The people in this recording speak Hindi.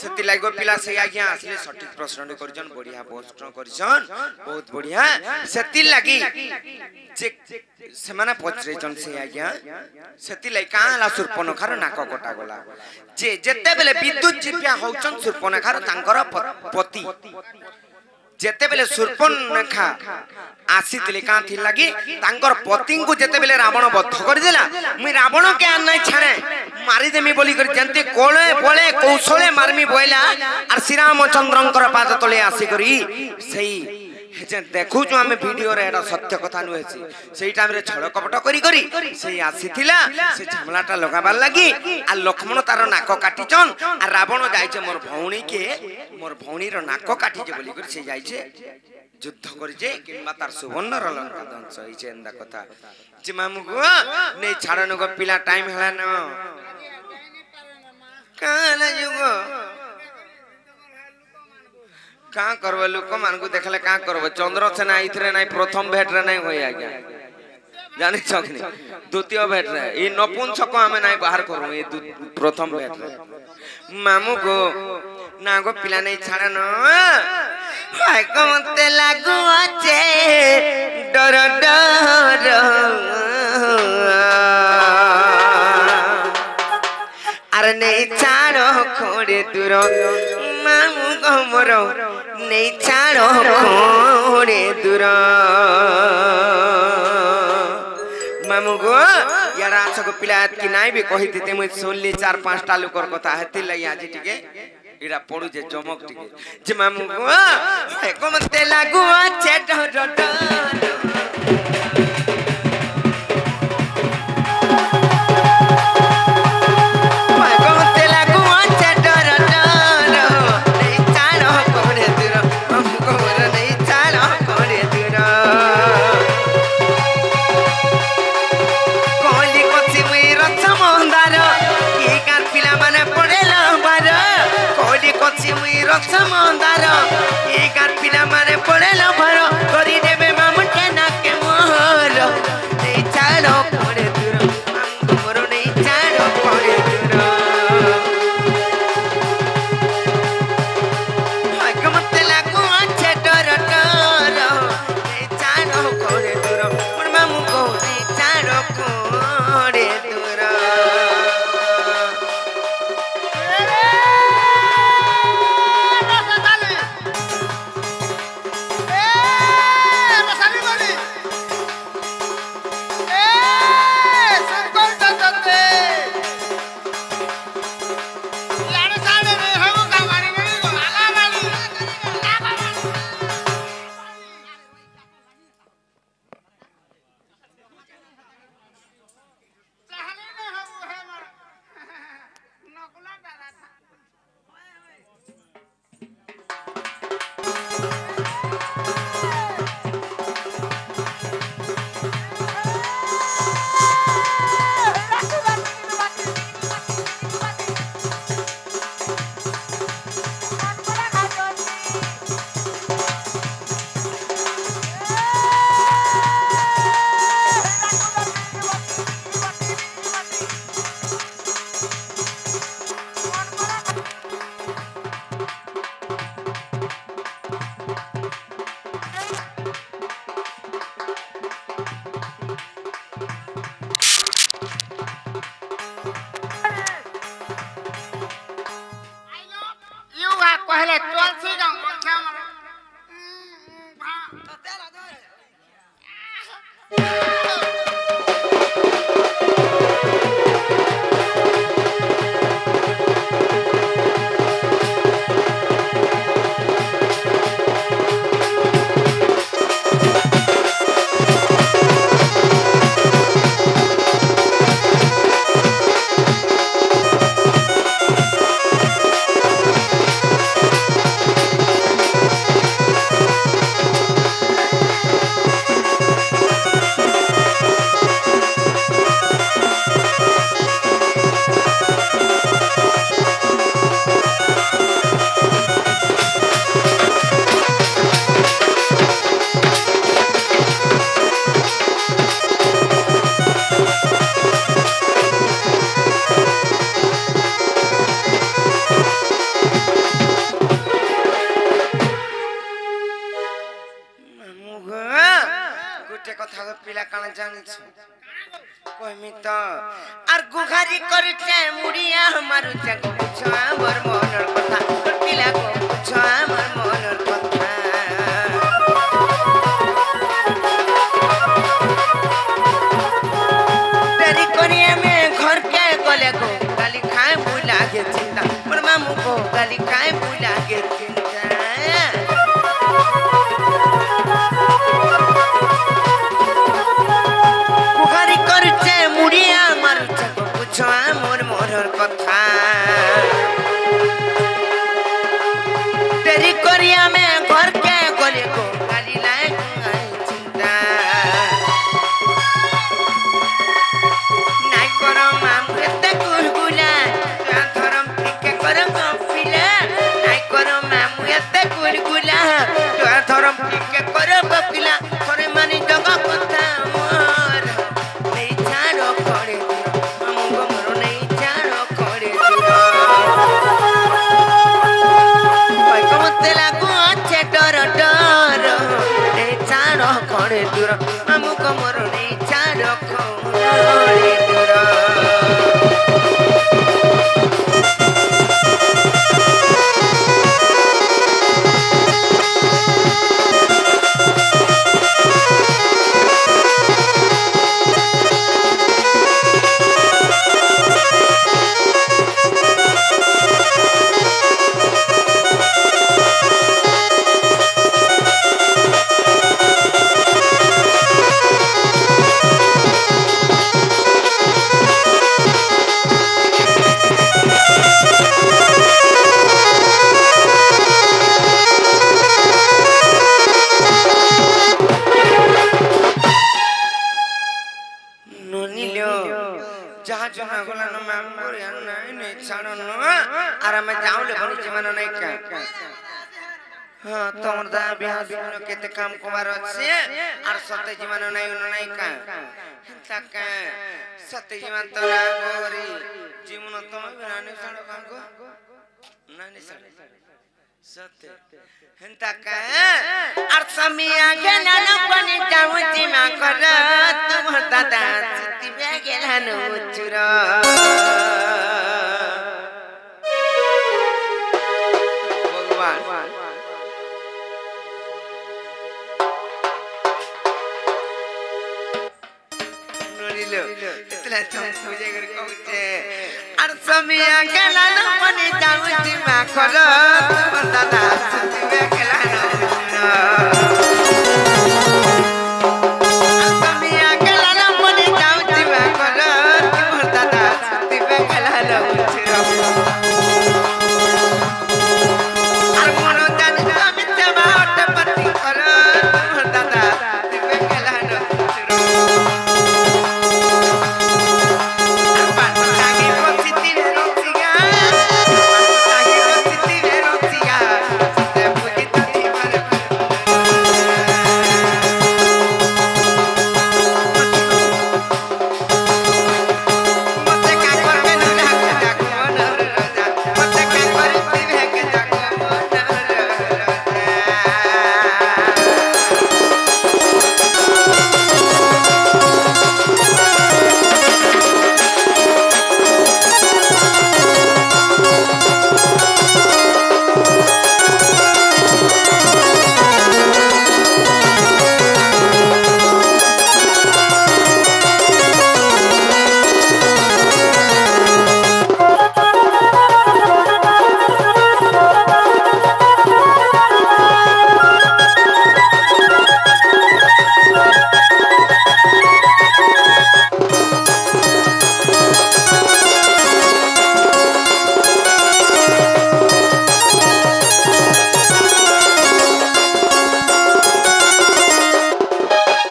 सेति लाग पिला से आज्ञा असले सटीक प्रश्न करजन बढ़िया प्रश्न करजन बहुत बढ़िया सेति लागी जे से माने पचरे जन से आज्ञा सेति लाई काला सुर्पनखार नाक कटा गला जे जेते बेले विद्युत जीव्या होचन सुर्पनखार तांकर पति जेते बेले सुर्पनखा आसीतिले का थी लगी तांकर पति को जेते बेले रावण बद्ध कर देला मुई रावण के आ नहीं छाड़े मारी देमी बोली कर जंती कोले बोले कौशले मारमी बोइला और श्री रामचंद्रंकर पाद तले आसी करी सही जे देखु जो हमें वीडियो रे एटा सत्य कथा नु हेसी सेही टाइम रे छळ कपट करी करी सेही आसीथिला से झमलाटा लगाबार लागी आ लक्ष्मण तार नाक काटिचन आ रावण जाइछे मोर भौणी रो नाक काटिचे बोली कर से जाइछे युद्ध करजे किंबा तार सुवर्ण र लंका ध्वंस होइछे एंदा कथा जे मामू गो नै छाड़न गो पिला टाइम हला न काला जुगो का करबो लोक मान को देखले का करबो चंद्रसेना इथरे नै प्रथम भेट रे नै होय आज्ञा जानि छकनी द्वितीय भेट रे ई नपुंसक हमें नै बाहर करू ई प्रथम भेट रे मामू गो ना गो पिला नै छाड़न हाय को मते लागू आछे डर डर अरे नै छाड़ो खोड़े दूर मामू गो मोर नै छाड़ो खोड़े दूर मामू गो यारा सको पिला की नाई भी कहि देते मुई सुनली 4-5 टा लोकर कथा हेति लई आज टिके इरा पडु जे चमक टिके जे मामू गो एको मते लागू आछे डर डर समंदर ये गात पिला माने पड़ेला भरो करी देबे मामुटे नाके मोर नहीं चालो पड़े दूर हमको मोरो नहीं चालो पड़े दूर हाय कमते लागू आछे डर डर नहीं चालो पड़े दूर मोर मामू को नहीं चालो पड़े दूर पिला काना जानी छ कहमी तो आर गुहारी करछे मुड़िया हमारो जगो छ मोर मनर कथा पिला को छ मोर मनर कथा तेरी करिया में घर के गले को गाली खाए बुला के चिंता मोर मामू को गाली खाए बुला के चिंता मुड़िया मारू चको पूछो मोर मोरर कथा तेरी करिया में घर के गले को गाली लाए चिंता नाइ करो मामू एते गुलगुला तो धरम ठीक करो कपिला नाइ करो मामू एते गुलगुला तो धरम ठीक करो कपिला थोरे मानी जग कथा दूर मामू को मोर नहीं चारो खोरे दूर हां तोर दा बियाह सुनो केते काम कुमार अछि आर सते जीवन नै नै का तक सते जीवन तो गोरी जीवन तो बिना साडो कांगो नै साडे सते हंता का आर समिया गेला न पनि जाऊ जिमा कर तुम दादा सती बे गेला न उचुरा इतना तो पूजा कर कहते आर समिया गेला न पनि जाऊ जिमा कर तुम दादा सती बे गेला न समिया गेला न पनि जाऊ जिमा कर तुम दादा सती बे गेला न